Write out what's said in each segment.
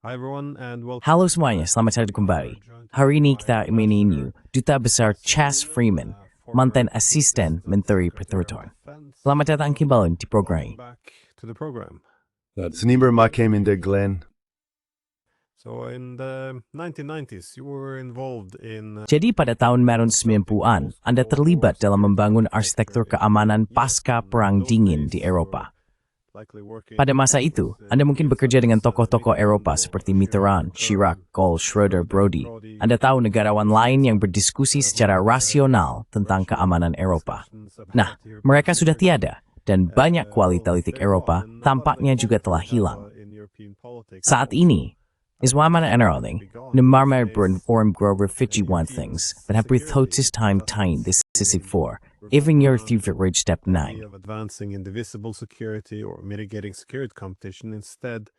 Hi everyone and welcome. Halo semuanya, selamat datang kembali. Hari ini kita ingin Duta Besar Chas Freeman, mantan asisten Menteri Pertahanan. Selamat datang kembali di program ini. Back to the program. Senior Makem in the Glen. So in the 1990s you were involved in Jadi pada tahun 90-an, Anda terlibat dalam membangun arsitektur keamanan pasca Perang Dingin di Eropa. likely working Pada masa itu, Anda mungkin bekerja dengan tokoh-tokoh Eropa seperti Mitterrand, Chirac, Kohl, Schroeder, Brody. Anda tahu negarawan lain yang berdiskusi secara rasional tentang keamanan Eropa. Nah, mereka sudah tiada, dan banyak kualitas Eropa tampaknya juga telah hilang. in European politics. Saat ini, Iswaman Eneralding, Nemarmer Brun Forum Grover Fiji one things, but have breathed hotis time time this sissy for, even your through reach step 9. Of advancing indivisible security or mitigating security competition. Instead,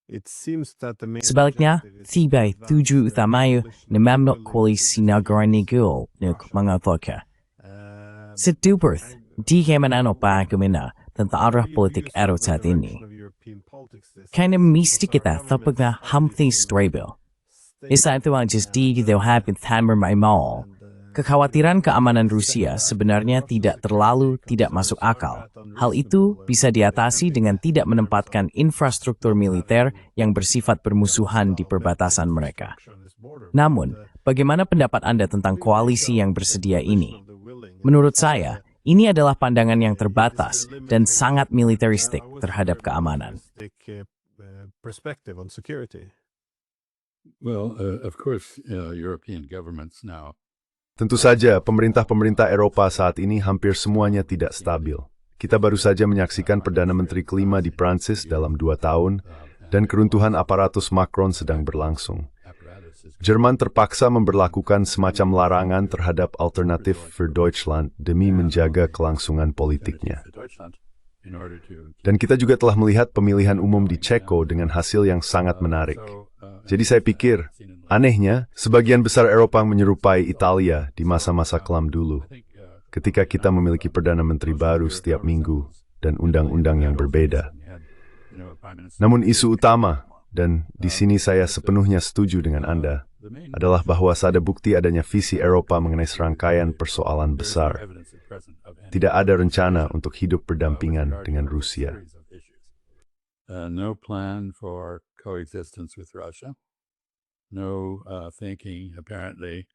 it seems that the main Sebaliknya, objective is tibay tuju utamayo na mamnok kwali sinagaranigo nuk mga voka. Sa Duberth, di kaman ano pa kumina tentang arah politik araw sa ini. Kaya mistik kita tapag na hamthi strabil. Isa ito ang just di daw hapin thammer may mall. Kekhawatiran keamanan Rusia sebenarnya tidak masuk akal. Hal itu bisa diatasi dengan tidak menempatkan infrastruktur militer yang bersifat bermusuhan di perbatasan mereka. Namun, bagaimana pendapat Anda tentang koalisi yang bersedia ini? Menurut saya, ini adalah pandangan yang terbatas dan sangat militeristik terhadap keamanan. Perspective on security. Well, of course, European governments now. Tentu saja, pemerintah-pemerintah Eropa saat ini hampir semuanya tidak stabil. Kita baru saja menyaksikan Perdana Menteri kelima di Prancis dalam 2 tahun, dan keruntuhan aparatus Macron sedang berlangsung. Jerman terpaksa memberlakukan semacam larangan terhadap Alternative für Deutschland demi menjaga kelangsungan politiknya. Dan kita juga telah melihat pemilihan umum di Ceko dengan hasil yang sangat menarik. Jadi saya pikir, anehnya, sebagian besar Eropa menyerupai Italia di masa-masa kelam dulu, ketika kita memiliki Perdana Menteri baru setiap minggu dan undang-undang yang berbeda. Namun isu utama, dan di sini saya sepenuhnya setuju dengan Anda, adalah bahwa ada bukti adanya visi Eropa mengenai serangkaian persoalan besar. Tidak ada rencana untuk hidup berdampingan dengan Rusia. No plan for coexistence with Russia. No thinking, apparently,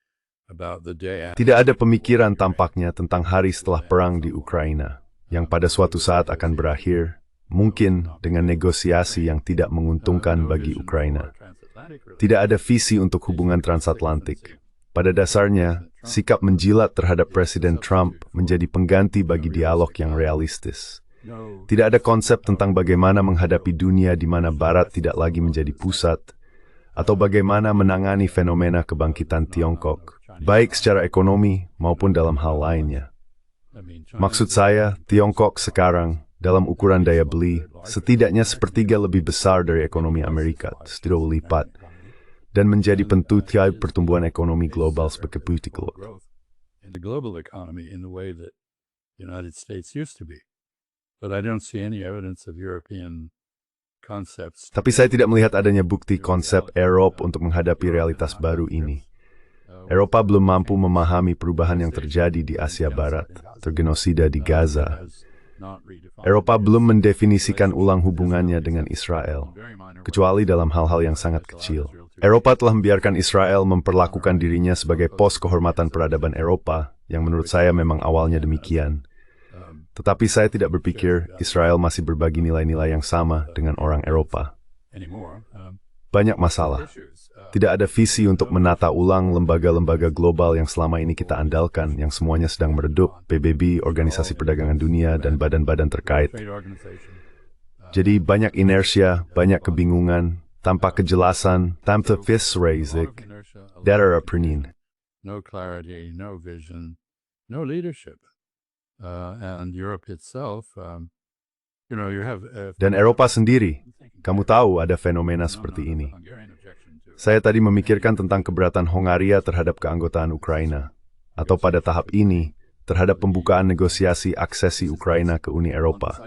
about the day after. Tidak ada pemikiran tampaknya tentang hari setelah perang di Ukraina, yang pada suatu saat akan berakhir, mungkin dengan negosiasi yang tidak menguntungkan bagi Ukraina. Tidak ada visi untuk hubungan transatlantik. Pada dasarnya, sikap menjilat terhadap Presiden Trump menjadi pengganti bagi dialog yang realistis. Tidak ada konsep tentang bagaimana menghadapi dunia di mana Barat tidak lagi menjadi pusat, atau bagaimana menangani fenomena kebangkitan Tiongkok, baik secara ekonomi maupun dalam hal lainnya. Maksud saya, Tiongkok sekarang, dalam ukuran daya beli, setidaknya sepertiga lebih besar dari ekonomi Amerika, setidaknya lipat, dan menjadi pentutai pertumbuhan ekonomi global sebagai political. The global economy in the way that the United States used to be. But I don't see any evidence of European concepts. Tapi saya tidak melihat adanya bukti konsep Eropa untuk menghadapi realitas baru ini. Eropa belum mampu memahami perubahan yang terjadi di Asia Barat, tergenosida di Gaza. Eropa belum mendefinisikan ulang hubungannya dengan Israel, kecuali dalam hal-hal yang sangat kecil. Eropa telah membiarkan Israel memperlakukan dirinya sebagai pos kehormatan peradaban Eropa, yang menurut saya memang awalnya demikian. Tetapi saya tidak berpikir Israel masih berbagi nilai-nilai yang sama dengan orang Eropa. Banyak masalah. Tidak ada visi untuk menata ulang lembaga-lembaga global yang selama ini kita andalkan, yang semuanya sedang meredup, PBB, Organisasi Perdagangan Dunia, dan badan-badan terkait. Jadi banyak inersia, banyak kebingungan, tanpa kejelasan, tanpa visi, data penin. No clarity, no vision, no leadership. And Europe itself, you have. Dan Eropa sendiri, kamu tahu ada fenomena seperti ini. Saya tadi memikirkan tentang keberatan Hongaria terhadap keanggotaan Ukraina. Atau pada tahap ini, terhadap pembukaan negosiasi aksesi Ukraina ke Uni Eropa.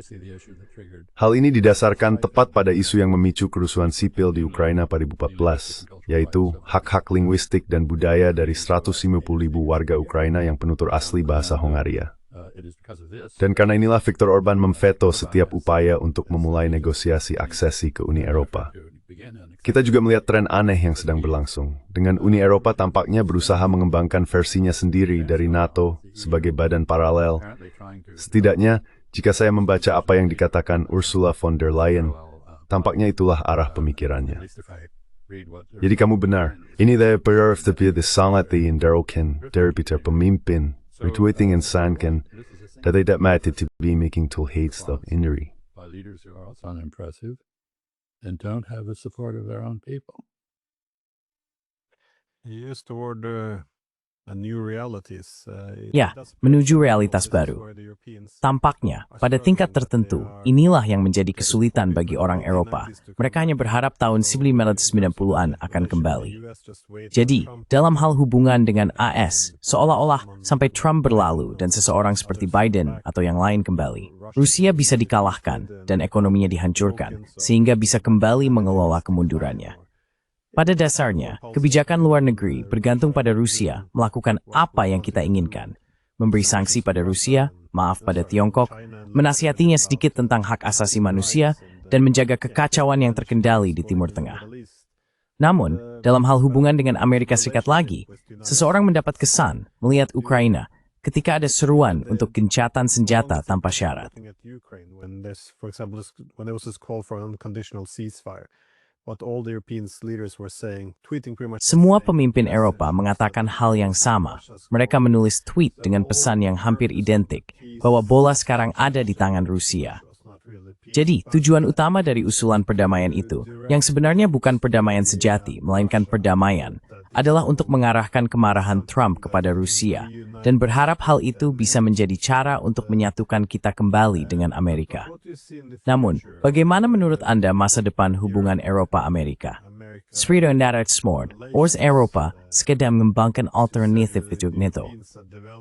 Hal ini didasarkan tepat pada isu yang memicu kerusuhan sipil di Ukraina pada 2014, yaitu hak-hak linguistik dan budaya dari 150.000 warga Ukraina yang penutur asli bahasa Hongaria. Dan karena inilah Viktor Orbán memveto setiap upaya untuk memulai negosiasi aksesi ke Uni Eropa. Kita juga melihat tren aneh yang sedang berlangsung, dengan Uni Eropa tampaknya berusaha mengembangkan versinya sendiri dari NATO sebagai badan paralel. Setidaknya, jika saya membaca apa yang dikatakan Ursula von der Leyen, tampaknya itulah arah pemikirannya. Jadi kamu benar, ini dari perspektif sangat diindarokan dari pemimpin, retweeting and sankan, that tidak mati to be making to hate stuff injury. And don't have the support of their own people. You used the word new realities. Ya, menuju realitas baru. Tampaknya, pada tingkat tertentu, inilah yang menjadi kesulitan bagi orang Eropa. Mereka hanya berharap tahun 1990-an akan kembali. Jadi, dalam hal hubungan dengan AS, seolah-olah sampai Trump berlalu dan seseorang seperti Biden atau yang lain kembali, Rusia bisa dikalahkan dan ekonominya dihancurkan, sehingga bisa kembali mengelola kemundurannya. Pada dasarnya, kebijakan luar negeri bergantung pada Rusia melakukan apa yang kita inginkan. Memberi sanksi pada Rusia, maaf pada Tiongkok, menasihatinya sedikit tentang hak asasi manusia, dan menjaga kekacauan yang terkendali di Timur Tengah. Namun, dalam hal hubungan dengan Amerika Serikat lagi, seseorang mendapat kesan melihat Ukraina ketika ada seruan untuk gencatan senjata tanpa syarat. Semua pemimpin Eropa mengatakan hal yang sama. Mereka menulis tweet dengan pesan yang hampir identik, bahwa bola sekarang ada di tangan Rusia. Jadi, tujuan utama dari usulan perdamaian itu, yang sebenarnya bukan perdamaian sejati, melainkan perdamaian, adalah untuk mengarahkan kemarahan Trump kepada Rusia, dan berharap hal itu bisa menjadi cara untuk menyatukan kita kembali dengan Amerika. Namun, bagaimana menurut Anda masa depan hubungan Eropa-Amerika? Seperti Narat Smord, Ors Eropa sekedar mengembangkan alternatif untuk NATO.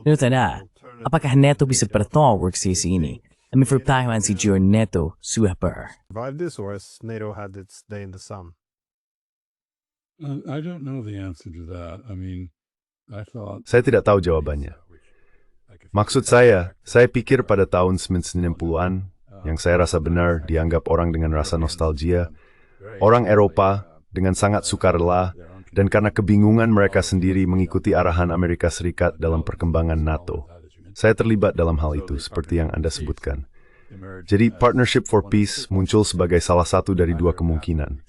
Menurut Anda, apakah NATO bisa bertolak ke sisi ini? Demi pertahanan si jur NATO sudah Survive this, or has NATO had its day in the sun? I don't know the answer to that. I mean, I thought... Saya tidak tahu jawabannya. Maksud saya pikir pada tahun 90-an, yang saya rasa benar dianggap orang dengan rasa nostalgia, orang Eropa dengan sangat sukarela, dan karena kebingungan mereka sendiri mengikuti arahan Amerika Serikat dalam perkembangan NATO. Saya terlibat dalam hal itu, seperti yang Anda sebutkan. Jadi, Partnership for Peace muncul sebagai salah satu dari dua kemungkinan.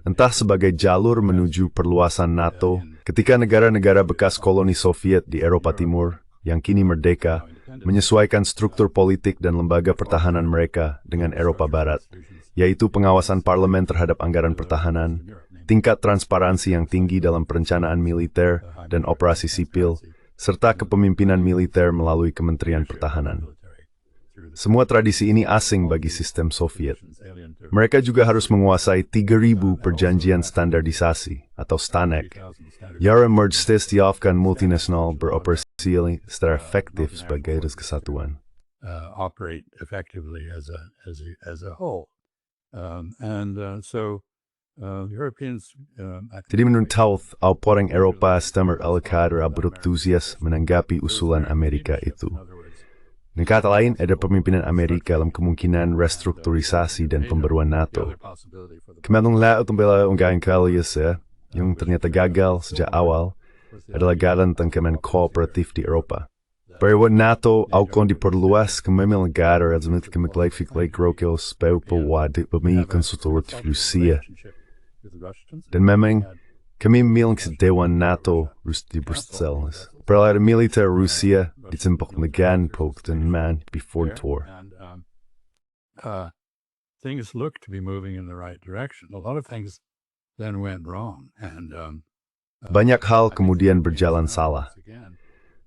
Entah sebagai jalur menuju perluasan NATO, ketika negara-negara bekas koloni Soviet di Eropa Timur, yang kini merdeka, menyesuaikan struktur politik dan lembaga pertahanan mereka dengan Eropa Barat, yaitu pengawasan parlemen terhadap anggaran pertahanan, tingkat transparansi yang tinggi dalam perencanaan militer dan operasi sipil, serta kepemimpinan militer melalui Kementerian Pertahanan. Semua tradisi ini asing bagi sistem Soviet. Mereka juga harus menguasai 3.000 perjanjian standarisasi atau STANEC, yang menjadikan multinasional beroperasi secara efektif sebagai kesatuan. Operate effectively as a whole, Europeans. Jadi menurut Tauth, orang Eropa stemmer al-Qaeda berantusias menanggapi usulan Amerika itu. Dengan kata lain, ada pemimpinan Amerika dalam kemungkinan restrukturisasi dan pembaruan NATO. Kementerian laut membela unggahan Kaliasa, yang ternyata gagal sejak awal, adalah jalan tengkaman kooperatif di Eropa. Bahwa NATO akan diperluas ke negara yang memiliki rokil supaya wadah pemilik konsultatif Rusia. Dan memang, kami memiliki Dewan NATO di Brussels. Peralatan militer Rusia ditembak Megan Polk dan Man before tour. Things look to be moving in the right direction. A lot of things then went wrong, and banyak hal kemudian berjalan salah.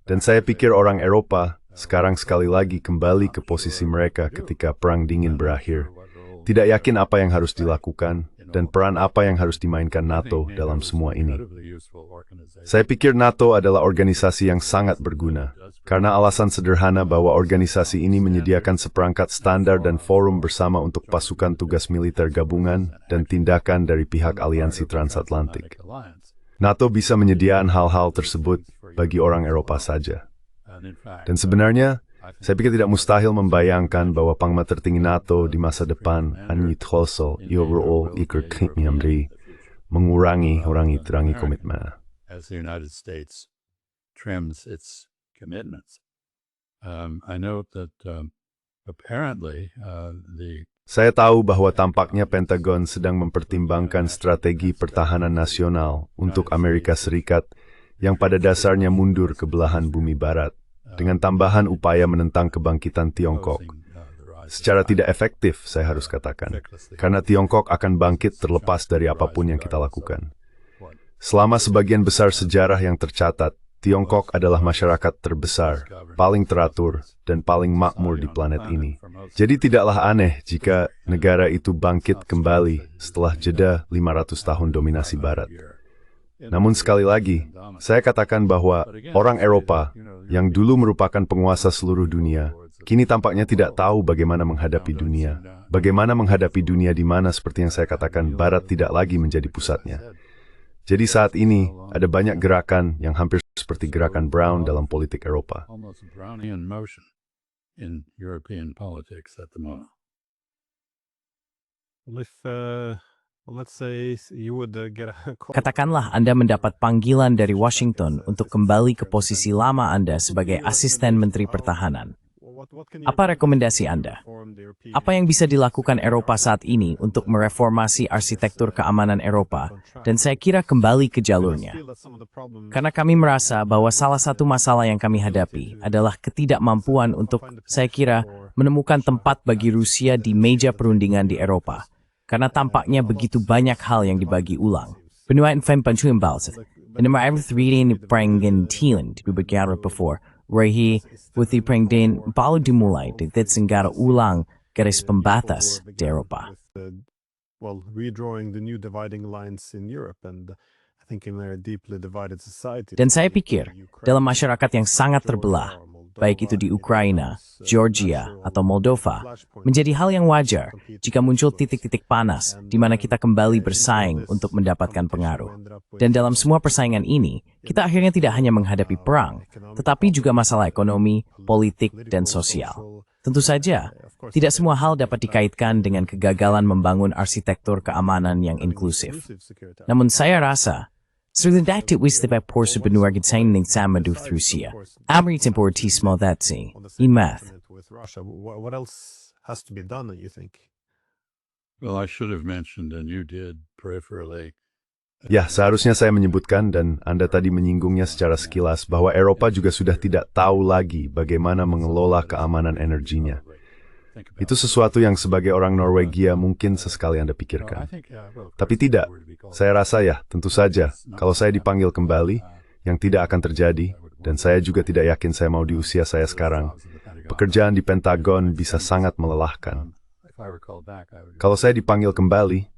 Dan saya pikir orang Eropa sekarang sekali lagi kembali ke posisi mereka ketika Perang Dingin berakhir, tidak yakin apa yang harus dilakukan, dan peran apa yang harus dimainkan NATO dalam semua ini. Saya pikir NATO adalah organisasi yang sangat berguna, karena alasan sederhana bahwa organisasi ini menyediakan seperangkat standar dan forum bersama untuk pasukan tugas militer gabungan dan tindakan dari pihak aliansi transatlantik. NATO bisa menyediakan hal-hal tersebut bagi orang Eropa saja. Dan sebenarnya, saya pikir tidak mustahil membayangkan bahwa Panglima Tertinggi NATO di masa depan overall mengurangi komitmen. As the United States trims its commitments. I note that apparently Saya tahu bahwa tampaknya Pentagon sedang mempertimbangkan strategi pertahanan nasional untuk Amerika Serikat yang pada dasarnya mundur ke belahan bumi barat, dengan tambahan upaya menentang kebangkitan Tiongkok. Secara tidak efektif, saya harus katakan, karena Tiongkok akan bangkit terlepas dari apapun yang kita lakukan. Selama sebagian besar sejarah yang tercatat, Tiongkok adalah masyarakat terbesar, paling teratur, dan paling makmur di planet ini. Jadi tidaklah aneh jika negara itu bangkit kembali setelah jeda 500 tahun dominasi Barat. Namun sekali lagi, saya katakan bahwa orang Eropa yang dulu merupakan penguasa seluruh dunia, kini tampaknya tidak tahu bagaimana menghadapi dunia. Bagaimana menghadapi dunia di mana seperti yang saya katakan, Barat tidak lagi menjadi pusatnya. Jadi saat ini, ada banyak gerakan yang hampir seperti gerakan Brown dalam politik Eropa. almost Brownian motion in European politics at the moment. Well, if, let's say you would get a call. Katakanlah Anda mendapat panggilan dari Washington untuk kembali ke posisi lama Anda sebagai asisten Menteri Pertahanan. Apa rekomendasi Anda? Apa yang bisa dilakukan Eropa saat ini untuk mereformasi arsitektur keamanan Eropa, dan saya kira kembali ke jalurnya? Karena kami merasa bahwa salah satu masalah yang kami hadapi adalah ketidakmampuan untuk, saya kira, menemukan tempat bagi Rusia di meja perundingan di Eropa. Karena tampaknya begitu banyak hal yang dibagi ulang. Benua Infam Pancuim Balseth. And I was reading Prangen Thailand, we began before, where he, with the Prangden, baru dimulai dengan segala ulang garis pembatas di Eropa. Well, redrawing the new dividing lines in Europe, and I think in a deeply divided society. Dan saya pikir, dalam masyarakat yang sangat terbelah, baik itu di Ukraina, Georgia, atau Moldova, menjadi hal yang wajar jika muncul titik-titik panas di mana kita kembali bersaing untuk mendapatkan pengaruh. Dan dalam semua persaingan ini, kita akhirnya tidak hanya menghadapi perang, tetapi juga masalah ekonomi, politik, dan sosial. Tentu saja, tidak semua hal dapat dikaitkan dengan kegagalan membangun arsitektur keamanan yang inklusif. Namun saya rasa, Srlindaktit wislipa porsu benua gitaining samadu Rusia. Amrit importantismo datsi. Imath. With Russia, what else has to be done, you think? Well, I should have mentioned, and you did peripherally. Ya, seharusnya saya menyebutkan, dan Anda tadi menyinggungnya secara sekilas, bahwa Eropa juga sudah tidak tahu lagi bagaimana mengelola keamanan energinya. Itu sesuatu yang sebagai orang Norwegia mungkin sesekali Anda pikirkan. Tapi tidak, saya rasa ya, tentu saja, kalau saya dipanggil kembali, yang tidak akan terjadi, dan saya juga tidak yakin saya mau di usia saya sekarang, pekerjaan di Pentagon bisa sangat melelahkan. Kalau saya dipanggil kembali,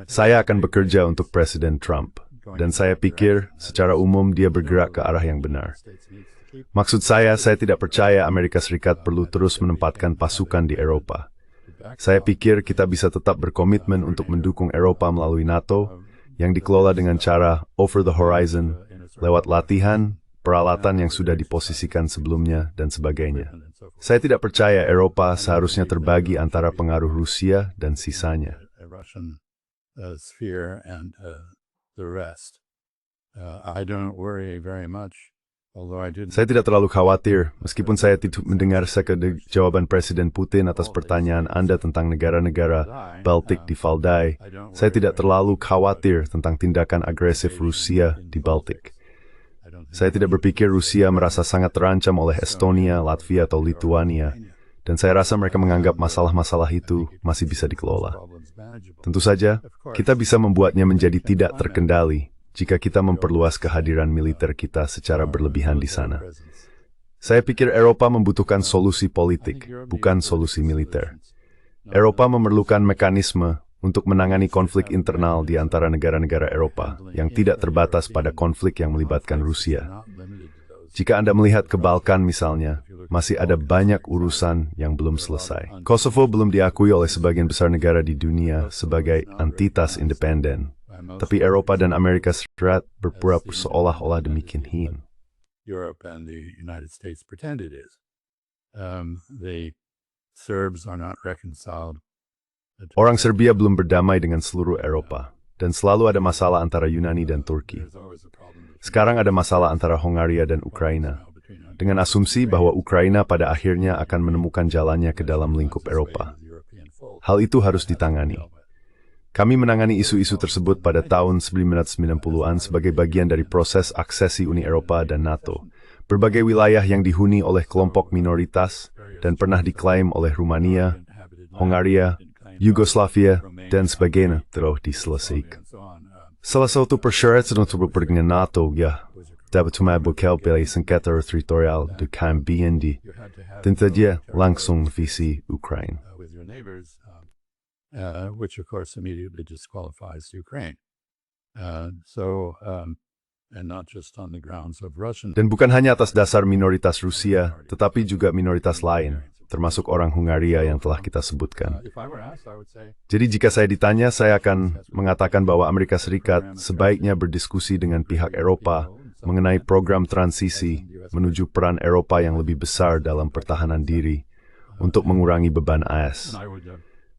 saya akan bekerja untuk Presiden Trump, dan saya pikir secara umum dia bergerak ke arah yang benar. Maksud saya tidak percaya Amerika Serikat perlu terus menempatkan pasukan di Eropa. Saya pikir kita bisa tetap berkomitmen untuk mendukung Eropa melalui NATO, yang dikelola dengan cara over the horizon, lewat latihan, peralatan yang sudah diposisikan sebelumnya, dan sebagainya. Saya tidak percaya Eropa seharusnya terbagi antara pengaruh Rusia dan sisanya. Sphere and the rest. I don't worry very much. Saya tidak terlalu khawatir, meskipun saya tidak mendengar jawaban Presiden Putin atas pertanyaan Anda tentang negara-negara Baltik di Valdai. Saya tidak terlalu khawatir tentang tindakan agresif Rusia di Baltik. Saya tidak berpikir Rusia merasa sangat terancam oleh Estonia, Latvia, atau Lithuania, dan saya rasa mereka menganggap masalah-masalah itu masih bisa dikelola. Tentu saja, kita bisa membuatnya menjadi tidak terkendali jika kita memperluas kehadiran militer kita secara berlebihan di sana. Saya pikir Eropa membutuhkan solusi politik, bukan solusi militer. Eropa memerlukan mekanisme untuk menangani konflik internal di antara negara-negara Eropa yang tidak terbatas pada konflik yang melibatkan Rusia. Jika Anda melihat ke Balkan misalnya, masih ada banyak urusan yang belum selesai. Kosovo belum diakui oleh sebagian besar negara di dunia sebagai entitas independen. Tapi Eropa dan Amerika Serikat berpura-pura seolah-olah demikian. Europe and the United States pretend it is. The Serbs are not reconciled. Orang Serbia belum berdamai dengan seluruh Eropa, dan selalu ada masalah antara Yunani dan Turki. Sekarang ada masalah antara Hongaria dan Ukraina, dengan asumsi bahwa Ukraina pada akhirnya akan menemukan jalannya ke dalam lingkup Eropa. Hal itu harus ditangani. Kami menangani isu-isu tersebut pada tahun 1990-an sebagai bagian dari proses aksesi Uni Eropa dan NATO. Berbagai wilayah yang dihuni oleh kelompok minoritas dan pernah diklaim oleh Rumania, Hongaria, Yugoslavia, dan sebagainya telah diselesaikan. Salah satu persyaratan untuk berperang dengan NATO dapat mengabulkan pilihan sengketa teritorial di Cambian di tentu saja langsung visi Ukraina. Which of course immediately disqualifies Ukraine. And not just on the grounds of Russian. Dan bukan hanya atas dasar minoritas Rusia, tetapi juga minoritas lain, termasuk orang Hungaria yang telah kita sebutkan. Jadi jika saya ditanya, saya akan mengatakan bahwa Amerika Serikat sebaiknya berdiskusi dengan pihak Eropa mengenai program transisi menuju peran Eropa yang lebih besar dalam pertahanan diri untuk mengurangi beban AS.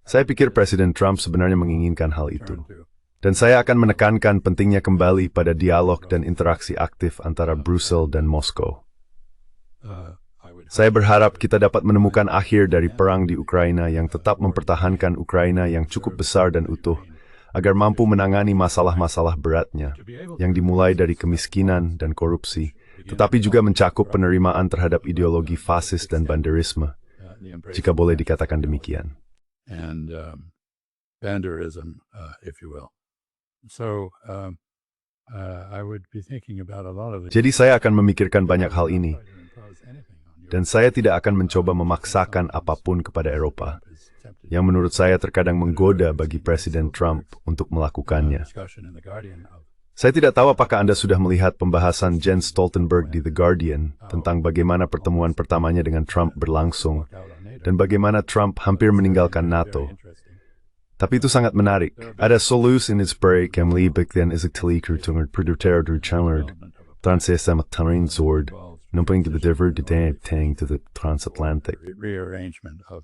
Saya pikir Presiden Trump sebenarnya menginginkan hal itu. Dan saya akan menekankan pentingnya kembali pada dialog dan interaksi aktif antara Brussel dan Moskow. Saya berharap kita dapat menemukan akhir dari perang di Ukraina yang tetap mempertahankan Ukraina yang cukup besar dan utuh, agar mampu menangani masalah-masalah beratnya, yang dimulai dari kemiskinan dan korupsi, tetapi juga mencakup penerimaan terhadap ideologi fasis dan banderisme, jika boleh dikatakan demikian. And banderism, if you will. So, I would be thinking about a lot of. Jadi saya akan memikirkan banyak hal ini, dan saya tidak akan mencoba memaksakan apapun kepada Eropa, yang menurut saya terkadang menggoda bagi Presiden Trump untuk melakukannya. Saya tidak tahu apakah Anda sudah melihat pembahasan Jens Stoltenberg di The Guardian tentang bagaimana pertemuan pertamanya dengan Trump berlangsung, dan bagaimana Trump hampir meninggalkan NATO. Tapi itu sangat menarik. Ada solus in its break yang melibatkan executive dengan producer dari Chandler, transesama tarin sword, numpang ke deliver detang to the transatlantic. Rearrangement of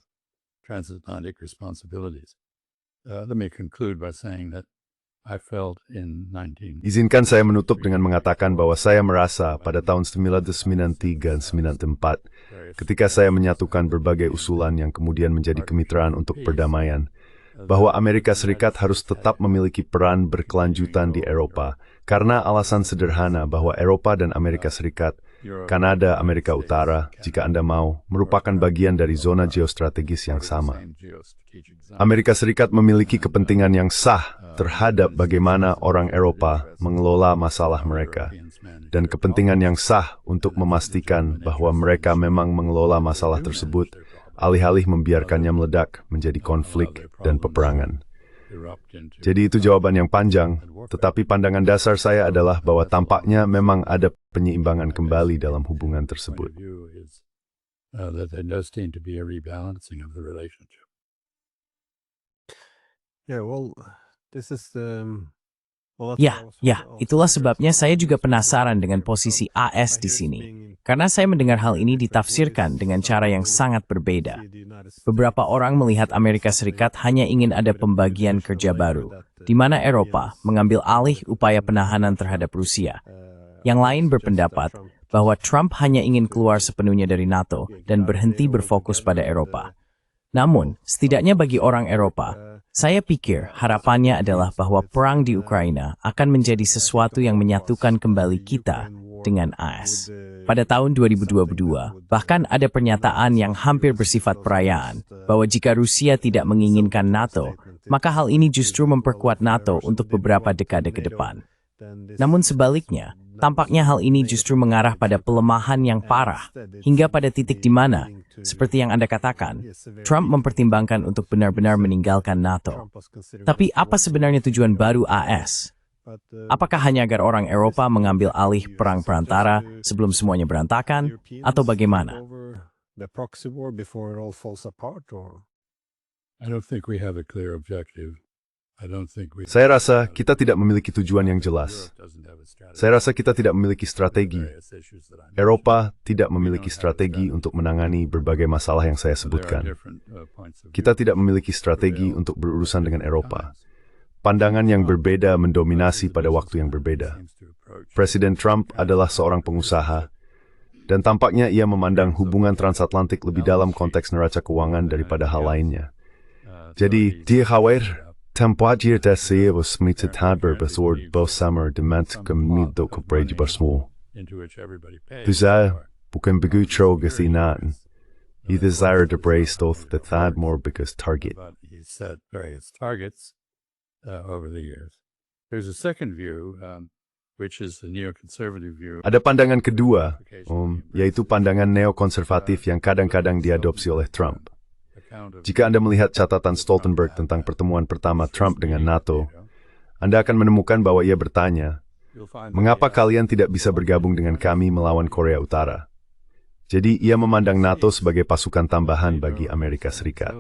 transatlantic responsibilities. Let me conclude by saying that I felt in 19... Izinkan saya menutup dengan mengatakan bahwa saya merasa pada tahun 1993 dan 1994, ketika saya menyatukan berbagai usulan yang kemudian menjadi kemitraan untuk perdamaian, bahwa Amerika Serikat harus tetap memiliki peran berkelanjutan di Eropa, karena alasan sederhana bahwa Eropa dan Amerika Serikat, Kanada, Amerika Utara, jika Anda mau, merupakan bagian dari zona geostrategis yang sama. Amerika Serikat memiliki kepentingan yang sah terhadap bagaimana orang Eropa mengelola masalah mereka, dan kepentingan yang sah untuk memastikan bahwa mereka memang mengelola masalah tersebut, alih-alih membiarkannya meledak menjadi konflik dan peperangan. Jadi itu jawaban yang panjang, tetapi pandangan dasar saya adalah bahwa tampaknya memang ada penyeimbangan kembali dalam hubungan tersebut. Itulah sebabnya saya juga penasaran dengan posisi AS di sini. Karena saya mendengar hal ini ditafsirkan dengan cara yang sangat berbeda. Beberapa orang melihat Amerika Serikat hanya ingin ada pembagian kerja baru, di mana Eropa mengambil alih upaya penahanan terhadap Rusia. Yang lain berpendapat bahwa Trump hanya ingin keluar sepenuhnya dari NATO dan berhenti berfokus pada Eropa. Namun, setidaknya bagi orang Eropa, saya pikir harapannya adalah bahwa perang di Ukraina akan menjadi sesuatu yang menyatukan kembali kita dengan AS. Pada tahun 2022, bahkan ada pernyataan yang hampir bersifat perayaan, bahwa jika Rusia tidak menginginkan NATO, maka hal ini justru memperkuat NATO untuk beberapa dekade ke depan. Namun sebaliknya, Tampaknya hal ini justru mengarah pada pelemahan yang parah, hingga pada titik di mana, seperti yang Anda katakan, Trump mempertimbangkan untuk benar-benar meninggalkan NATO. Tapi apa sebenarnya tujuan baru AS? Apakah hanya agar orang Eropa mengambil alih perang perantara sebelum semuanya berantakan, atau bagaimana? I don't think we have a clear objective. Saya rasa kita tidak memiliki tujuan yang jelas. Saya rasa kita tidak memiliki strategi. Eropa tidak memiliki strategi untuk menangani berbagai masalah yang saya sebutkan. Kita tidak memiliki strategi untuk berurusan dengan Eropa. Pandangan yang berbeda mendominasi pada waktu yang berbeda. Presiden Trump adalah seorang pengusaha, dan tampaknya ia memandang hubungan transatlantik lebih dalam konteks neraca keuangan daripada hal lainnya. Jadi, dia khawatir Temperatur dasi was smitted hadber besord bosamer dement kemido kopreji bersmo. Tuzai, bukan begitu gesinaten. He desired to brace both the thad more because target. He set various targets over the years. There's a second view, which is the neoconservative view. Ada pandangan kedua, yaitu pandangan neokonservatif yang kadang-kadang diadopsi oleh Trump. Jika Anda melihat catatan Stoltenberg tentang pertemuan pertama Trump dengan NATO, Anda akan menemukan bahwa ia bertanya, mengapa kalian tidak bisa bergabung dengan kami melawan Korea Utara? Jadi ia memandang NATO sebagai pasukan tambahan bagi Amerika Serikat.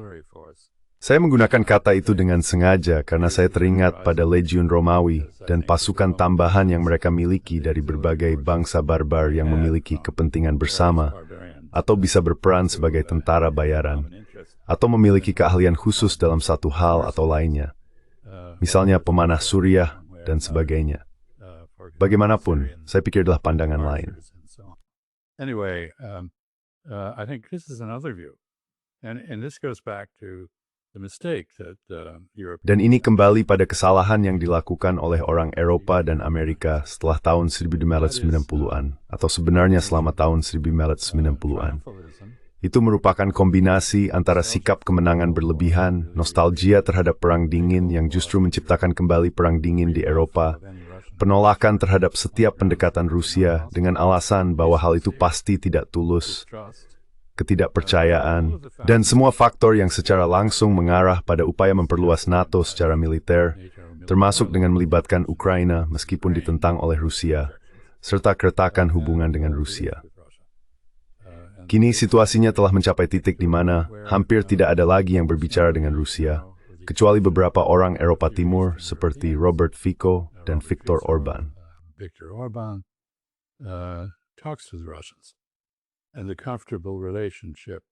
Saya menggunakan kata itu dengan sengaja karena saya teringat pada Legiun Romawi dan pasukan tambahan yang mereka miliki dari berbagai bangsa barbar yang memiliki kepentingan bersama, atau bisa berperan sebagai tentara bayaran, atau memiliki keahlian khusus dalam satu hal atau lainnya, misalnya pemanah Suriah dan sebagainya. Bagaimanapun, saya pikir adalah pandangan lain. Anyway, I think this is another view, and this goes back to the mistake that Europe. Dan ini kembali pada kesalahan yang dilakukan oleh orang Eropa dan Amerika setelah tahun 1990-an, atau sebenarnya selama tahun 1990-an. Itu merupakan kombinasi antara sikap kemenangan berlebihan, nostalgia terhadap Perang Dingin yang justru menciptakan kembali Perang Dingin di Eropa, penolakan terhadap setiap pendekatan Rusia dengan alasan bahwa hal itu pasti tidak tulus, ketidakpercayaan, dan semua faktor yang secara langsung mengarah pada upaya memperluas NATO secara militer, termasuk dengan melibatkan Ukraina meskipun ditentang oleh Rusia, serta keretakan hubungan dengan Rusia. Kini situasinya telah mencapai titik di mana hampir tidak ada lagi yang berbicara dengan Rusia, kecuali beberapa orang Eropa Timur seperti Robert Fico dan Viktor Orban. Viktor Orban talks to the Russians, and the comfortable relationship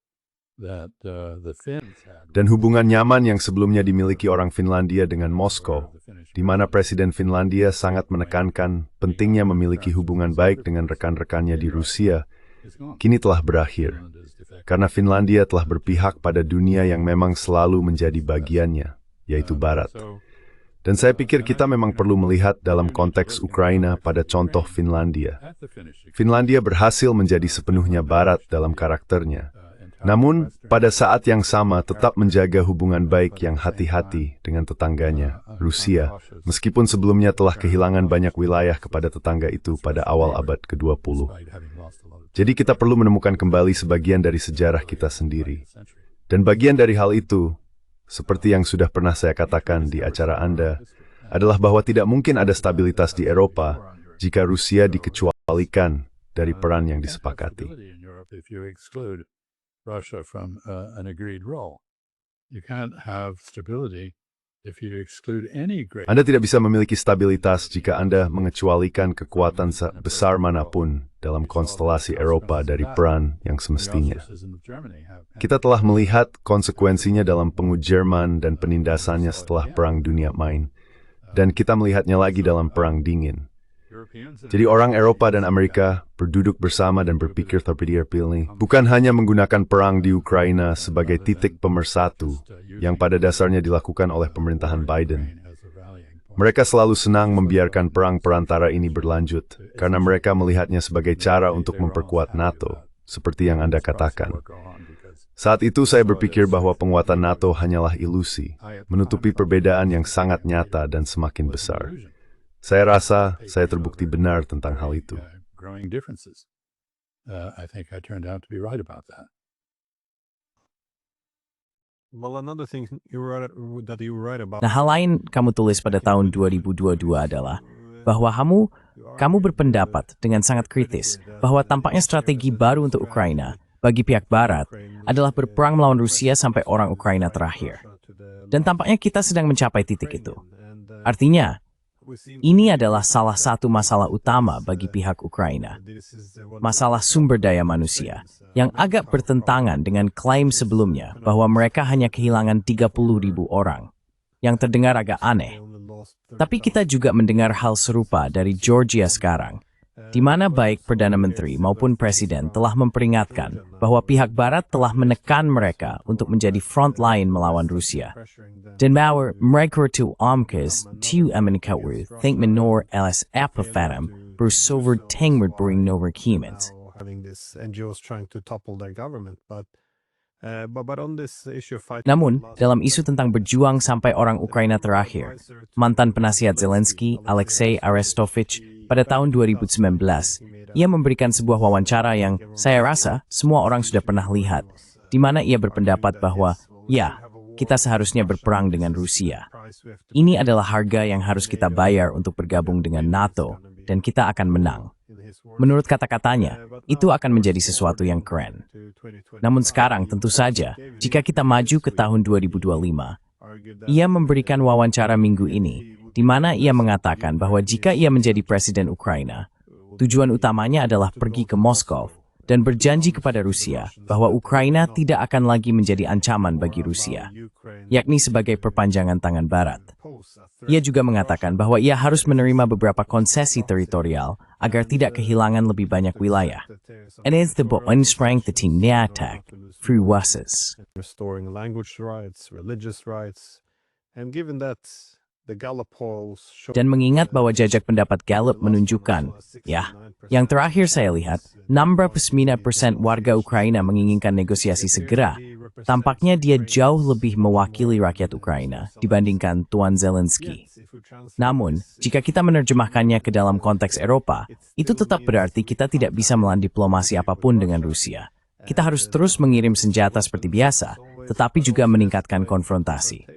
that the Finns had. Dan hubungan nyaman yang sebelumnya dimiliki orang Finlandia dengan Moskow, di mana Presiden Finlandia sangat menekankan pentingnya memiliki hubungan baik dengan rekan-rekannya di Rusia, kini telah berakhir, karena Finlandia telah berpihak pada dunia yang memang selalu menjadi bagiannya, yaitu Barat. Dan saya pikir kita memang perlu melihat dalam konteks Ukraina pada contoh Finlandia. Finlandia berhasil menjadi sepenuhnya Barat dalam karakternya. Namun, pada saat yang sama tetap menjaga hubungan baik yang hati-hati dengan tetangganya, Rusia, meskipun sebelumnya telah kehilangan banyak wilayah kepada tetangga itu pada awal abad ke-20. Jadi kita perlu menemukan kembali sebagian dari sejarah kita sendiri. Dan bagian dari hal itu, seperti yang sudah pernah saya katakan di acara Anda, adalah bahwa tidak mungkin ada stabilitas di Eropa jika Rusia dikecualikan dari peran yang disepakati. Russia from an agreed role. You can't have stability if you exclude any great. Anda tidak bisa memiliki stabilitas jika Anda mengecualikan kekuatan besar manapun dalam konstelasi Eropa dari peran yang semestinya. Kita telah melihat konsekuensinya dalam pengu Jerman dan penindasannya setelah Perang Dunia Main, dan kita melihatnya lagi dalam Perang Dingin. Jadi orang Eropa dan Amerika berduduk bersama dan berpikir terpilih bukan hanya menggunakan perang di Ukraina sebagai titik pemersatu yang pada dasarnya dilakukan oleh pemerintahan Biden. Mereka selalu senang membiarkan perang perantara ini berlanjut karena mereka melihatnya sebagai cara untuk memperkuat NATO, seperti yang Anda katakan. Saat itu saya berpikir bahwa penguatan NATO hanyalah ilusi, menutupi perbedaan yang sangat nyata dan semakin besar. Saya rasa saya terbukti benar tentang hal itu. Growing differences. I think I turned out to be right about that. Well, another thing that you write about. Nah, hal lain kamu tulis pada tahun 2022 adalah bahwa kamu berpendapat dengan sangat kritis bahwa tampaknya strategi baru untuk Ukraina bagi pihak Barat adalah berperang melawan Rusia sampai orang Ukraina terakhir. Dan tampaknya kita sedang mencapai titik itu. Artinya, ini adalah salah satu masalah utama bagi pihak Ukraina. Masalah sumber daya manusia yang agak bertentangan dengan klaim sebelumnya bahwa mereka hanya kehilangan 30.000 orang, yang terdengar agak aneh. Tapi kita juga mendengar hal serupa dari Georgia sekarang, di mana baik Perdana Menteri maupun Presiden telah memperingatkan bahwa pihak Barat telah menekan mereka untuk menjadi front line melawan Rusia. Dan bahwa mereka itu omkes tu amenikawur think menor ls apafatam bersover tengward bering nover kemens. Having this NGOs trying to topple their government, but on this issue of fighting. Namun, dalam isu tentang berjuang sampai orang Ukraina terakhir, mantan penasihat Zelensky, Alexei Arestovich, pada tahun 2019, ia memberikan sebuah wawancara yang saya rasa semua orang sudah pernah lihat, di mana ia berpendapat bahwa, ya, kita seharusnya berperang dengan Rusia. Ini adalah harga yang harus kita bayar untuk bergabung dengan NATO, dan kita akan menang. Menurut kata-katanya, itu akan menjadi sesuatu yang keren. Namun sekarang, tentu saja, jika kita maju ke tahun 2025, ia memberikan wawancara minggu ini, di mana ia mengatakan bahwa jika ia menjadi presiden Ukraina, tujuan utamanya adalah pergi ke Moskow dan berjanji kepada Rusia bahwa Ukraina tidak akan lagi menjadi ancaman bagi Rusia, yakni sebagai perpanjangan tangan Barat. Ia juga mengatakan bahwa ia harus menerima beberapa konsesi teritorial agar tidak kehilangan lebih banyak wilayah. And it's the strength the team attack through wases. Restoring language rights, religious rights, and given that the Gallup polls show. Dan mengingat bahwa jajak pendapat Gallup menunjukkan, ya, yang terakhir saya lihat, 69% warga Ukraina menginginkan negosiasi segera. Tampaknya dia jauh lebih mewakili rakyat Ukraina dibandingkan Tuan Zelensky. Namun, jika kita menerjemahkannya ke dalam konteks Eropa, itu tetap berarti kita tidak bisa melawan diplomasi apapun dengan Rusia. Kita harus terus mengirim senjata seperti biasa, tetapi juga meningkatkan konfrontasi.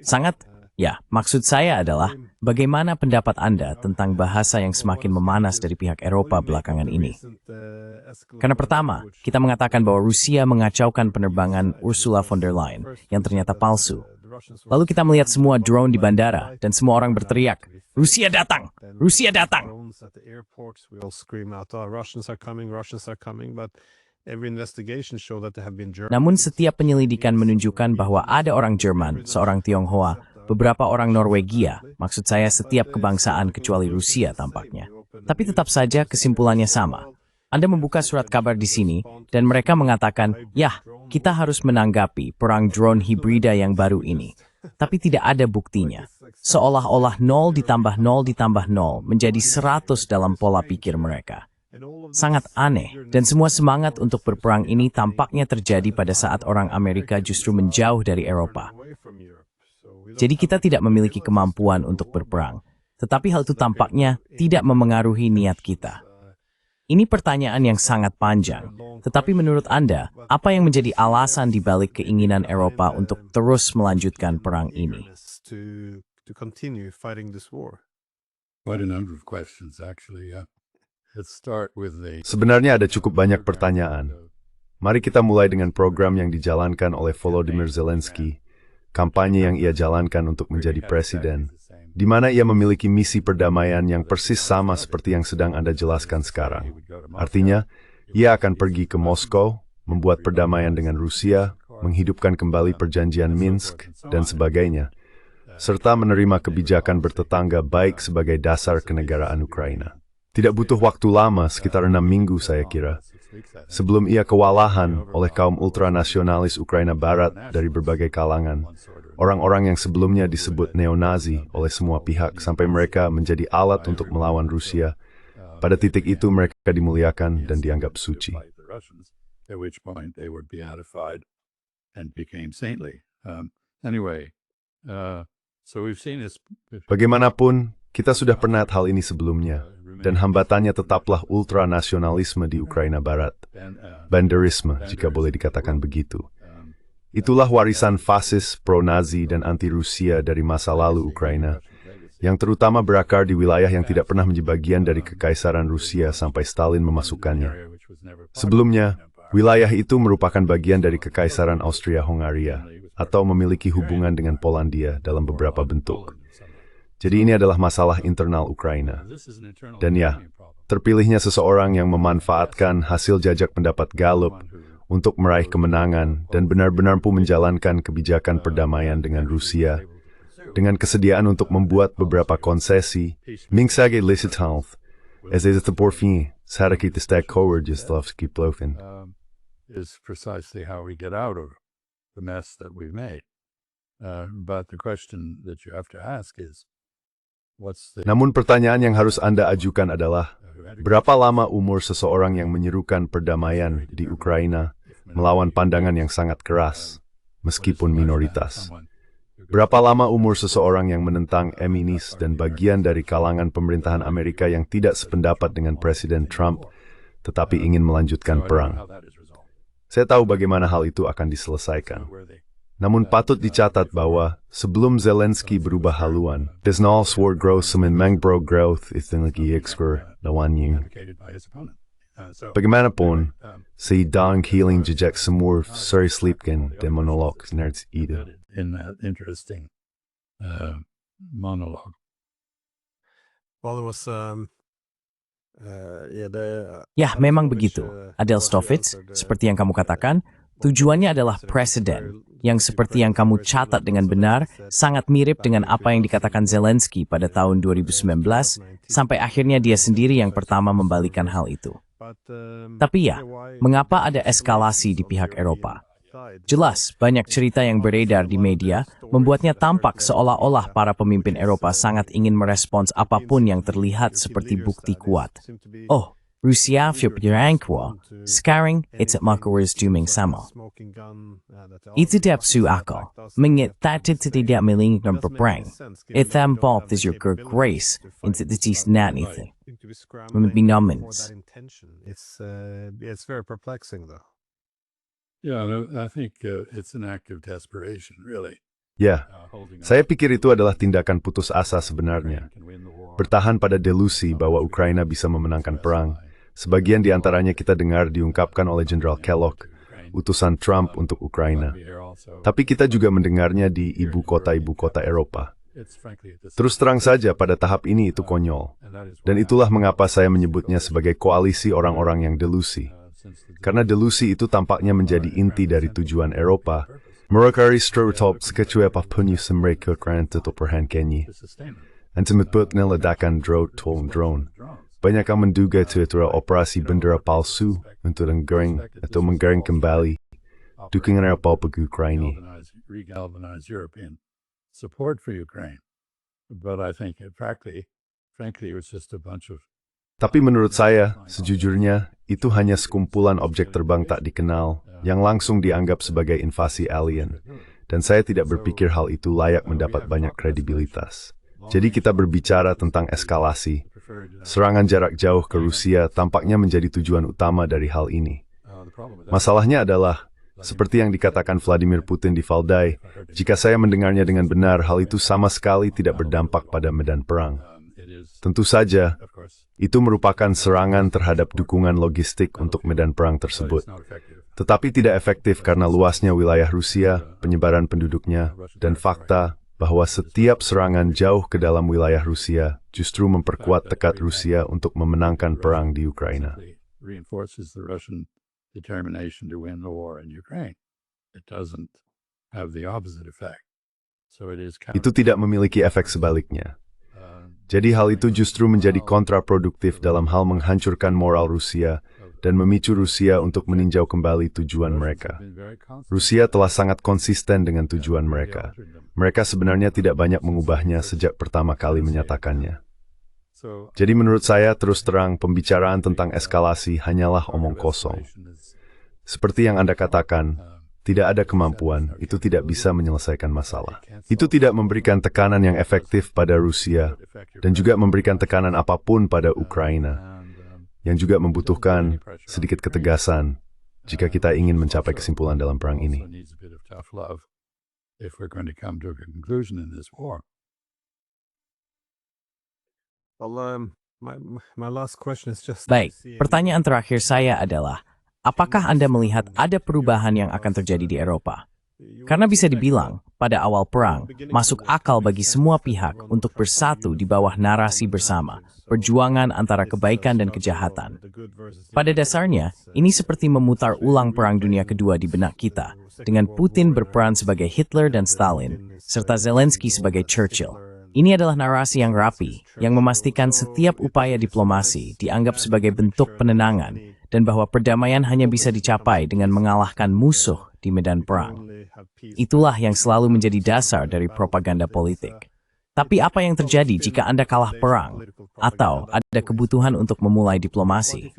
Ya, maksud saya adalah bagaimana pendapat Anda tentang bahasa yang semakin memanas dari pihak Eropa belakangan ini? Karena pertama, kita mengatakan bahwa Rusia mengacaukan penerbangan Ursula von der Leyen yang ternyata palsu. Lalu kita melihat semua drone di bandara dan semua orang berteriak, Rusia datang! Rusia datang! Namun setiap penyelidikan menunjukkan bahwa ada orang Jerman, seorang Tionghoa, beberapa orang Norwegia, maksud saya setiap kebangsaan kecuali Rusia tampaknya. Tapi tetap saja kesimpulannya sama. Anda membuka surat kabar di sini, dan mereka mengatakan, ya, kita harus menanggapi perang drone hibrida yang baru ini. Tapi tidak ada buktinya. Seolah-olah 0 ditambah 0 ditambah 0 menjadi 100 dalam pola pikir mereka. Sangat aneh, dan semua semangat untuk berperang ini tampaknya terjadi pada saat orang Amerika justru menjauh dari Eropa. Jadi kita tidak memiliki kemampuan untuk berperang, tetapi hal itu tampaknya tidak memengaruhi niat kita. Ini pertanyaan yang sangat panjang, tetapi menurut Anda, apa yang menjadi alasan di balik keinginan Eropa untuk terus melanjutkan perang ini? Quite a number of questions, actually. Let's start with the. Sebenarnya ada cukup banyak pertanyaan. Mari kita mulai dengan program yang dijalankan oleh Volodymyr Zelensky, kampanye yang ia jalankan untuk menjadi presiden, di mana ia memiliki misi perdamaian yang persis sama seperti yang sedang Anda jelaskan sekarang. Artinya, ia akan pergi ke Moskow, membuat perdamaian dengan Rusia, menghidupkan kembali perjanjian Minsk, dan sebagainya, serta menerima kebijakan bertetangga baik sebagai dasar kenegaraan Ukraina. Tidak butuh waktu lama, sekitar 6 minggu saya kira, sebelum ia kewalahan oleh kaum ultranasionalis Ukraina Barat dari berbagai kalangan, orang-orang yang sebelumnya disebut neo-Nazi oleh semua pihak sampai mereka menjadi alat untuk melawan Rusia. Pada titik itu mereka dimuliakan dan dianggap suci. Bagaimanapun, Kita sudah pernah hal ini sebelumnya, dan hambatannya tetaplah ultranasionalisme di Ukraina Barat. Banderisme, jika boleh dikatakan begitu. Itulah warisan fasis, pro-Nazi, dan anti-Rusia dari masa lalu Ukraina, yang terutama berakar di wilayah yang tidak pernah menjadi bagian dari Kekaisaran Rusia sampai Stalin memasukkannya. Sebelumnya, wilayah itu merupakan bagian dari Kekaisaran Austria-Hongaria, atau memiliki hubungan dengan Polandia dalam beberapa bentuk. Jadi ini adalah masalah internal Ukraina. Dan ya, terpilihnya seseorang yang memanfaatkan hasil jajak pendapat Gallup untuk meraih kemenangan dan benar-benar mampu menjalankan kebijakan perdamaian dengan Rusia, dengan kesediaan untuk membuat beberapa konsesi, mingsage lisitalth, as is the porfin, sarakit istak Kowarjislavski plofin. Is precisely how we get out of the mess that we've made. But the question that you have to ask is, namun pertanyaan yang harus Anda ajukan adalah, berapa lama umur seseorang yang menyerukan perdamaian di Ukraina melawan pandangan yang sangat keras, meskipun minoritas? Berapa lama umur seseorang yang menentang eminis dan bagian dari kalangan pemerintahan Amerika yang tidak sependapat dengan Presiden Trump, tetapi ingin melanjutkan perang? Saya tahu bagaimana hal itu akan diselesaikan. Namun patut dicatat bahwa sebelum Zelensky berubah haluan, desnal sword growth semen mangbro growth lagi ekskor lawannya. Bagaimanapun, si dang healing jejak semur seri sleepkin dan monolog nerds ide. In that interesting monologue. Well, it was Ya, memang begitu. Adel Stovitz, seperti yang kamu katakan, tujuannya adalah presiden, yang seperti yang kamu catat dengan benar, sangat mirip dengan apa yang dikatakan Zelensky pada tahun 2019, sampai akhirnya dia sendiri yang pertama membalikan hal itu. Tapi ya, mengapa ada eskalasi di pihak Eropa? Jelas, banyak cerita yang beredar di media membuatnya tampak seolah-olah para pemimpin Eropa sangat ingin merespons apapun yang terlihat seperti bukti kuat. Oh, Rusia vyopirankwa, sekarang it's at Makower's dooming sama. Itu depsu akal, mengit tatid tidak melingkar berperang. Itam both is your good grace, into the tis natnithy. Membinomins. It's very perplexing, though. Yeah, I think it's an act of desperation, really. Ya, saya pikir itu adalah tindakan putus asa sebenarnya. Bertahan pada delusi bahwa Ukraina bisa memenangkan perang. Sebagian di antaranya kita dengar diungkapkan oleh Jenderal Kellogg, utusan Trump untuk Ukraina. Tapi kita juga mendengarnya di ibu kota Eropa. Terus terang saja pada tahap ini itu konyol. Dan itulah mengapa saya menyebutnya sebagai koalisi orang-orang yang delusi. Karena delusi itu tampaknya menjadi inti dari tujuan Eropa. Merakari stereotip sekecuali punya mereka kerana tutup perhankannya. Antimitbut ledakan drone. Banyak yang menduga itu adalah operasi bendera palsu untuk menggaring kembali dukungan Eropa bagi Ukraina. Regalvanize European support for Ukraine. But I think frankly it was just a bunch of. Tapi menurut saya, sejujurnya, itu hanya sekumpulan objek terbang tak dikenal yang langsung dianggap sebagai invasi alien. Dan saya tidak berpikir hal itu layak mendapat banyak kredibilitas. Jadi kita berbicara tentang eskalasi. Serangan jarak jauh ke Rusia tampaknya menjadi tujuan utama dari hal ini. Masalahnya adalah, seperti yang dikatakan Vladimir Putin di Valdai, jika saya mendengarnya dengan benar, hal itu sama sekali tidak berdampak pada medan perang. Tentu saja, itu merupakan serangan terhadap dukungan logistik untuk medan perang tersebut. Tetapi tidak efektif karena luasnya wilayah Rusia, penyebaran penduduknya, dan fakta bahwa setiap serangan jauh ke dalam wilayah Rusia justru memperkuat tekad Rusia untuk memenangkan perang di Ukraina. Itu tidak memiliki efek sebaliknya. Jadi hal itu justru menjadi kontraproduktif dalam hal menghancurkan moral Rusia dan memicu Rusia untuk meninjau kembali tujuan mereka. Rusia telah sangat konsisten dengan tujuan mereka. Mereka sebenarnya tidak banyak mengubahnya sejak pertama kali menyatakannya. Jadi menurut saya terus terang pembicaraan tentang eskalasi hanyalah omong kosong. Seperti yang Anda katakan, Tidak ada kemampuan, itu tidak bisa menyelesaikan masalah. Itu tidak memberikan tekanan yang efektif pada Rusia, dan juga memberikan tekanan apapun pada Ukraina, yang juga membutuhkan sedikit ketegasan jika kita ingin mencapai kesimpulan dalam perang ini. Baik, pertanyaan terakhir saya adalah, apakah Anda melihat ada perubahan yang akan terjadi di Eropa? Karena bisa dibilang, pada awal perang, masuk akal bagi semua pihak untuk bersatu di bawah narasi bersama, perjuangan antara kebaikan dan kejahatan. Pada dasarnya, ini seperti memutar ulang Perang Dunia Kedua di benak kita, dengan Putin berperan sebagai Hitler dan Stalin, serta Zelensky sebagai Churchill. Ini adalah narasi yang rapi, yang memastikan setiap upaya diplomasi dianggap sebagai bentuk penenangan, dan bahwa perdamaian hanya bisa dicapai dengan mengalahkan musuh di medan perang. Itulah yang selalu menjadi dasar dari propaganda politik. Tapi apa yang terjadi jika Anda kalah perang? Atau ada kebutuhan untuk memulai diplomasi?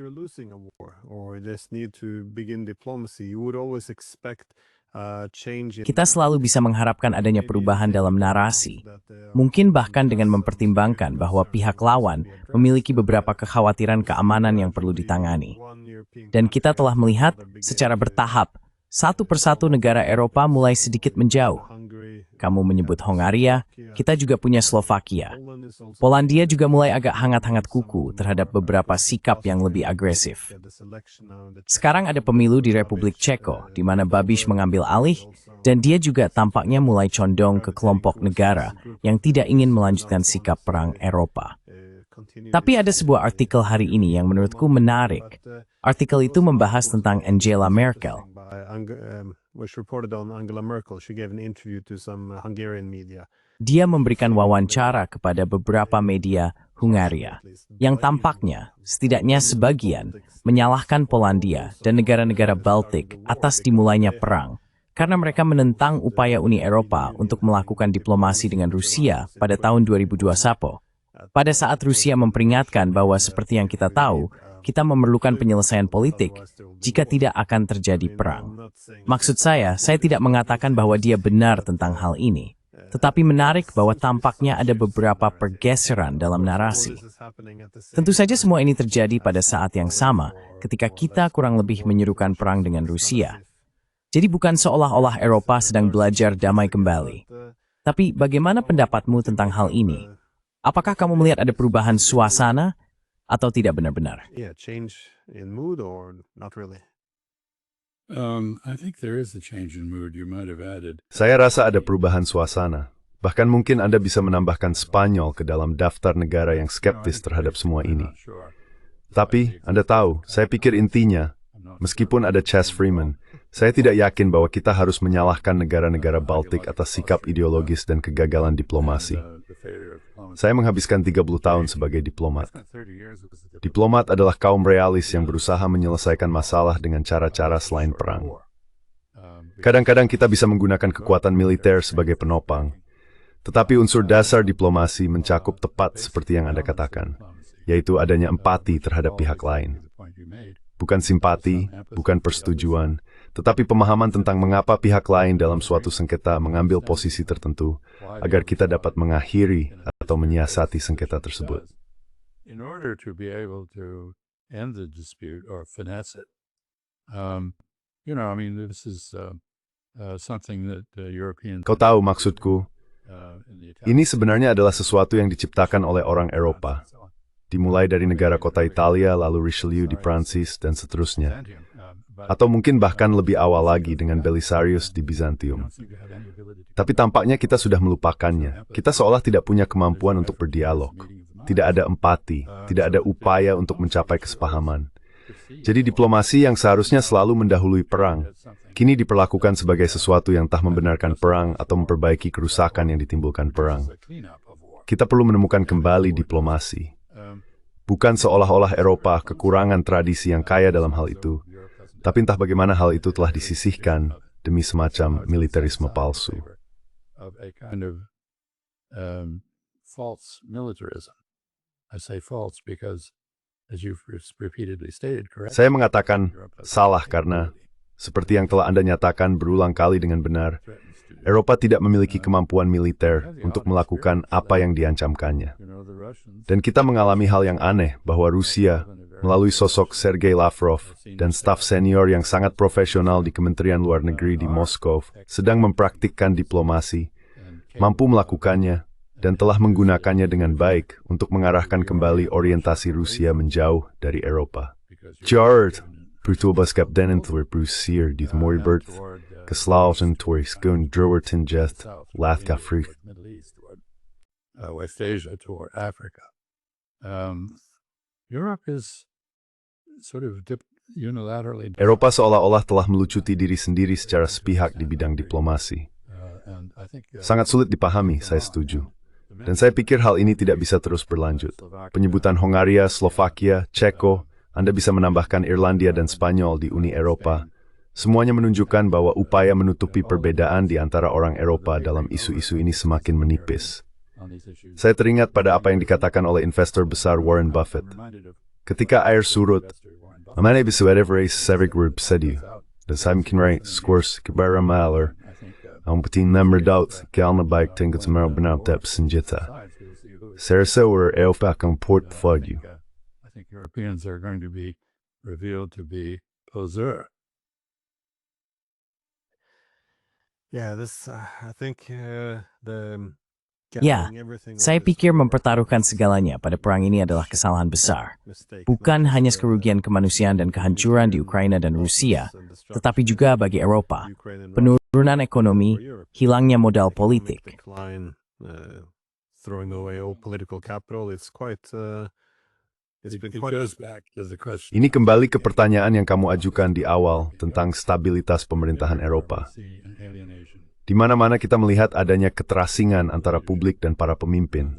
Kita selalu bisa mengharapkan adanya perubahan dalam narasi. Mungkin bahkan dengan mempertimbangkan bahwa pihak lawan memiliki beberapa kekhawatiran keamanan yang perlu ditangani. Dan kita telah melihat secara bertahap, satu persatu negara Eropa mulai sedikit menjauh. Kamu menyebut Hongaria, kita juga punya Slovakia. Polandia juga mulai agak hangat-hangat kuku terhadap beberapa sikap yang lebih agresif. Sekarang ada pemilu di Republik Ceko, di mana Babiš mengambil alih, dan dia juga tampaknya mulai condong ke kelompok negara yang tidak ingin melanjutkan sikap perang Eropa. Tapi ada sebuah artikel hari ini yang menurutku menarik. Artikel itu membahas tentang Angela Merkel. Dia memberikan wawancara kepada beberapa media Hungaria, yang tampaknya, setidaknya sebagian, menyalahkan Polandia dan negara-negara Baltik atas dimulainya perang, karena mereka menentang upaya Uni Eropa untuk melakukan diplomasi dengan Rusia pada tahun 2021. Pada saat Rusia memperingatkan bahwa seperti yang kita tahu, kita memerlukan penyelesaian politik jika tidak akan terjadi perang. Maksud saya tidak mengatakan bahwa dia benar tentang hal ini, tetapi menarik bahwa tampaknya ada beberapa pergeseran dalam narasi. Tentu saja semua ini terjadi pada saat yang sama ketika kita kurang lebih menyerukan perang dengan Rusia. Jadi bukan seolah-olah Eropa sedang belajar damai kembali. Tapi bagaimana pendapatmu tentang hal ini? Apakah kamu melihat ada perubahan suasana atau tidak benar-benar? Saya rasa ada perubahan suasana. Bahkan mungkin Anda bisa menambahkan Spanyol ke dalam daftar negara yang skeptis terhadap semua ini. Tapi, Anda tahu, saya pikir intinya, meskipun ada Chas Freeman, saya tidak yakin bahwa kita harus menyalahkan negara-negara Baltik atas sikap ideologis dan kegagalan diplomasi. Saya menghabiskan 30 tahun sebagai diplomat. Diplomat adalah kaum realis yang berusaha menyelesaikan masalah dengan cara-cara selain perang. Kadang-kadang kita bisa menggunakan kekuatan militer sebagai penopang, tetapi unsur dasar diplomasi mencakup tepat seperti yang Anda katakan, yaitu adanya empati terhadap pihak lain. Bukan simpati, bukan persetujuan, tetapi pemahaman tentang mengapa pihak lain dalam suatu sengketa mengambil posisi tertentu, agar kita dapat mengakhiri atau menyiasati sengketa tersebut. Kau tahu maksudku, ini sebenarnya adalah sesuatu yang diciptakan oleh orang Eropa. Dimulai dari negara kota Italia, lalu Richelieu di Prancis, dan seterusnya. Atau mungkin bahkan lebih awal lagi dengan Belisarius di Bizantium. Tapi tampaknya kita sudah melupakannya. Kita seolah tidak punya kemampuan untuk berdialog. Tidak ada empati, tidak ada upaya untuk mencapai kesepahaman. Jadi diplomasi yang seharusnya selalu mendahului perang, kini diperlakukan sebagai sesuatu yang entah membenarkan perang atau memperbaiki kerusakan yang ditimbulkan perang. Kita perlu menemukan kembali diplomasi. Bukan seolah-olah Eropa kekurangan tradisi yang kaya dalam hal itu, tapi entah bagaimana hal itu telah disisihkan demi semacam militerisme palsu. Saya mengatakan salah karena Seperti yang telah Anda nyatakan berulang kali dengan benar, Eropa tidak memiliki kemampuan militer untuk melakukan apa yang diancamkannya. Dan kita mengalami hal yang aneh bahwa Rusia, melalui sosok Sergei Lavrov dan staf senior yang sangat profesional di Kementerian Luar Negeri di Moskow, sedang mempraktikkan diplomasi, mampu melakukannya, dan telah menggunakannya dengan baik untuk mengarahkan kembali orientasi Rusia menjauh dari Eropa. Jared, Brutobas-Kapten voor Brusier dit Mooibert, Geslagen Tories Gun Drowerton Jet, Lathka Free. West Asia toward Africa. Europe is sort of unilaterally. Eropa seolah-olah telah melucuti diri sendiri secara sepihak di bidang diplomasi. Sangat sulit dipahami, saya setuju. Dan saya pikir hal ini tidak bisa terus berlanjut. Penyebutan Hongaria, Slovakia, Ceko, Anda bisa menambahkan Irlandia dan Spanyol di Uni Eropa. Semuanya menunjukkan bahwa upaya menutupi perbedaan di antara orang Eropa dalam isu-isu ini semakin menipis. Saya teringat pada apa yang dikatakan oleh investor besar Warren Buffett. Ketika air surut, "Amane bisuedevere sevig rubsediu, dan samkinrai skors kebara maler, ang putin memberdout kalna baik tingkat semeral benaptep senjata. Serasa or eofakang port fudju." I think Europeans are going to be revealed to be poseur. Yeah, this I think Ya, saya pikir mempertaruhkan segalanya pada perang ini adalah kesalahan besar. Bukan hanya kerugian kemanusiaan dan kehancuran di Ukraina dan Rusia, tetapi juga bagi Eropa. Penurunan ekonomi, hilangnya modal politik. Ini kembali ke pertanyaan yang kamu ajukan di awal tentang stabilitas pemerintahan Eropa. Di mana-mana kita melihat adanya keterasingan antara publik dan para pemimpin.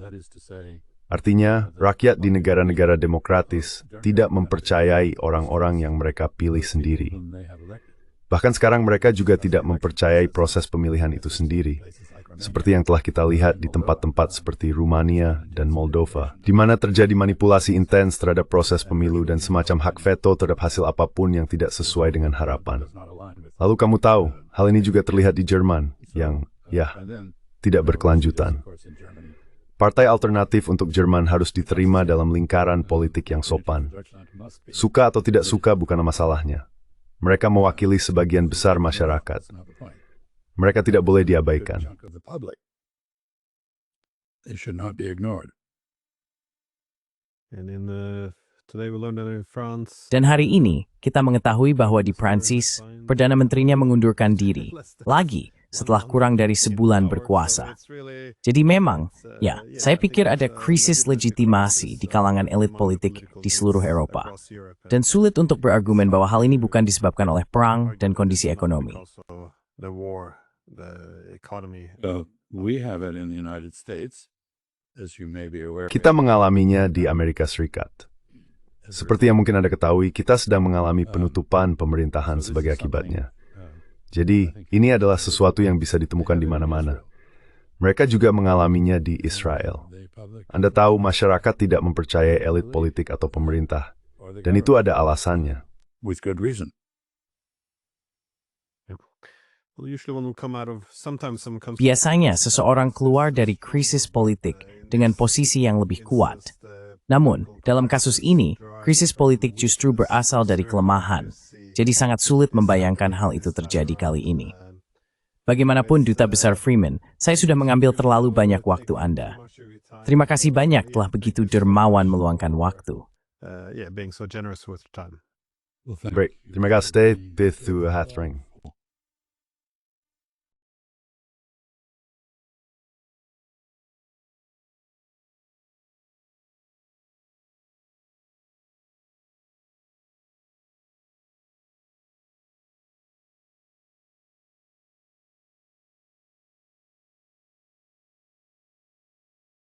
Artinya, rakyat di negara-negara demokratis tidak mempercayai orang-orang yang mereka pilih sendiri. Bahkan sekarang mereka juga tidak mempercayai proses pemilihan itu sendiri. Seperti yang telah kita lihat di tempat-tempat seperti Rumania dan Moldova, di mana terjadi manipulasi intens terhadap proses pemilu dan semacam hak veto terhadap hasil apapun yang tidak sesuai dengan harapan. Lalu kamu tahu, hal ini juga terlihat di Jerman, yang, tidak berkelanjutan. Partai alternatif untuk Jerman harus diterima dalam lingkaran politik yang sopan. Suka atau tidak suka bukan masalahnya. Mereka mewakili sebagian besar masyarakat. Mereka tidak boleh diabaikan. Dan hari ini, kita mengetahui bahwa di Prancis, Perdana Menterinya mengundurkan diri, lagi setelah kurang dari sebulan berkuasa. Jadi memang, saya pikir ada krisis legitimasi di kalangan elit politik di seluruh Eropa. Dan sulit untuk berargumen bahwa hal ini bukan disebabkan oleh perang dan kondisi ekonomi. Kita mengalaminya di Amerika Serikat. Seperti yang mungkin Anda ketahui, kita sedang mengalami penutupan pemerintahan sebagai akibatnya. Jadi, ini adalah sesuatu yang bisa ditemukan di mana-mana. Mereka juga mengalaminya di Israel. Anda tahu, masyarakat tidak mempercayai elit politik atau pemerintah. Dan itu ada alasannya. With good reason. Biasanya, seseorang keluar dari krisis politik dengan posisi yang lebih kuat. Namun, dalam kasus ini, krisis politik justru berasal dari kelemahan. Jadi sangat sulit membayangkan hal itu terjadi kali ini. Bagaimanapun, Duta Besar Freeman, saya sudah mengambil terlalu banyak waktu Anda. Terima kasih banyak telah begitu dermawan meluangkan waktu. Baik, terima kasih. Pithu Hathring.